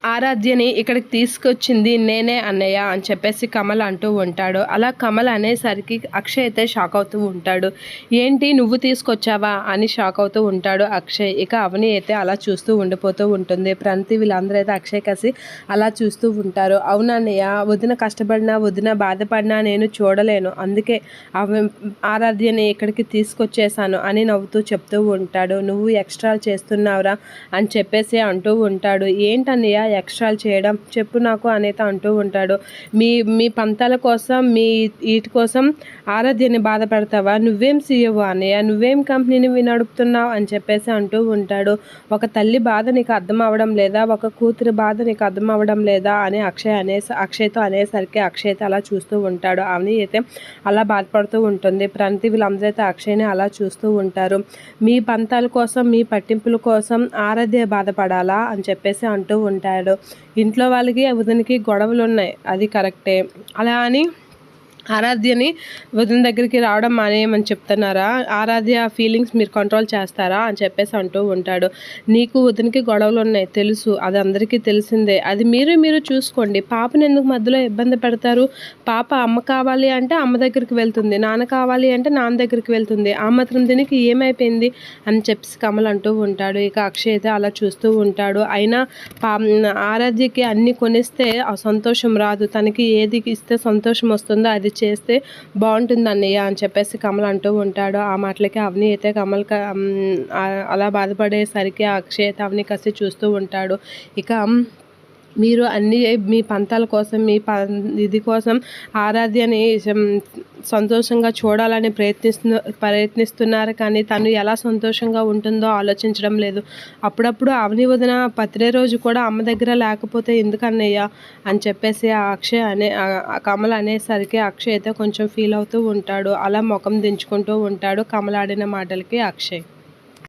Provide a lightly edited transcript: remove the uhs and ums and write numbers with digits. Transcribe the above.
ఆరాధ్యని ఇక్కడికి తీసుకొచ్చింది నేనే అన్నయ్య అని చెప్పేసి కమల్ అంటూ ఉంటాడు. అలా కమల్ అనేసరికి అక్షయ్ అయితే షాక్ అవుతూ ఉంటాడు. ఏంటి నువ్వు తీసుకొచ్చావా అని షాక్ అవుతూ ఉంటాడు అక్షయ్. ఇక అవని అయితే అలా చూస్తూ ఉండిపోతూ ఉంటుంది. ప్రణతి వీళ్ళందరూ అయితే అక్షయ్ కసి అలా చూస్తూ ఉంటారు. అవునన్నయ్య, వదిన కష్టపడినా వదిన బాధపడినా నేను చూడలేను, అందుకే ఆరాధ్యని ఇక్కడికి తీసుకొచ్చేసాను అని నవ్వుతూ చెప్తూ ఉంటాడు. నువ్వు ఎక్స్ట్రా చేస్తున్నావురా అని చెప్పేసి అంటూ ఉంటాడు. ఏంటన్నయ్య ఎక్స్ట్రాలు చేయడం చెప్పు నాకు అనేది అంటూ ఉంటాడు. మీ మీ పంతాల కోసం వీటి కోసం ఆరాధ్యని బాధపడతావా? నువ్వేం సీఈఓ అన్నయ్య, నువ్వేం కంపెనీని నడుపుతున్నావు అని చెప్పేసి అంటూ ఉంటాడు. ఒక తల్లి బాధ నీకు అర్థం అవ్వడం లేదా, ఒక కూతురి బాధ నీకు అర్థం అవ్వడం లేదా అని అక్షయ్తో అనేసరికి అక్షయ్ అయితే అలా చూస్తూ ఉంటాడు. అవని అయితే అలా బాధపడుతూ ఉంటుంది. ప్రణతి వీళ్ళందరూ అయితే అక్షయ్ని అలా చూస్తూ ఉంటారు. మీ పంతాల కోసం మీ పట్టింపుల కోసం ఆరాధ్య బాధపడాలా అని చెప్పేసి అంటూ ఉంటాడు. ఇంట్లో వాళ్ళకి వదినకి గొడవలు ఉన్నాయి, అది కరెక్టే. అలా అని ఆరాధ్యని వదిన దగ్గరికి రావడం మానేయమని చెప్తున్నారా? ఆరాధ్య ఫీలింగ్స్ మీరు కంట్రోల్ చేస్తారా అని చెప్పేసి అంటూ ఉంటాడు. నీకు వదినకి గొడవలు ఉన్నాయి తెలుసు, అది అందరికీ తెలిసిందే. అది మీరు చూసుకోండి. పాపని ఎందుకు మధ్యలో ఇబ్బంది పెడతారు? పాప అమ్మ కావాలి అంటే అమ్మ దగ్గరికి వెళ్తుంది, నాన్న కావాలి అంటే నాన్న దగ్గరికి వెళ్తుంది. ఆ మాత్రం దీనికి ఏమైపోయింది అని చెప్పేసి కమల్ అంటూ ఉంటాడు. ఇక అక్షయ్ అయితే అలా చూస్తూ ఉంటాడు. అయినా ఆరాధ్యకి అన్నీ కొనిస్తే ఆ సంతోషం రాదు, తనకి ఏది ఇస్తే సంతోషం వస్తుందో అది చేస్తే బాగుంటుంది అన్నయ్య అని చెప్పేసి కమల్ అంటూ ఉంటాడు. ఆ మాటలకి అవని అయితే అలా బాధపడేసరికి అక్షయ్ అయితే అవని కసి చూస్తూ ఉంటాడు. ఇక మీరు అన్నీ మీ పంతాల కోసం ఇది కోసం ఆరాధ్యని సంతోషంగా చూడాలని ప్రయత్నిస్తున్నారు, కానీ తను ఎలా సంతోషంగా ఉంటుందో ఆలోచించడం లేదు. అప్పుడప్పుడు అవని వదిన బర్త్డే రోజు కూడా అమ్మ దగ్గర లేకపోతే ఎందుకన్నయ్య అని చెప్పేసి కమల్ అనేసరికి అక్షయ్ అయితే కొంచెం ఫీల్ అవుతూ ఉంటాడు. అలా ముఖం దించుకుంటూ ఉంటాడు కమల్ ఆడిన మాటలకి అక్షయ్.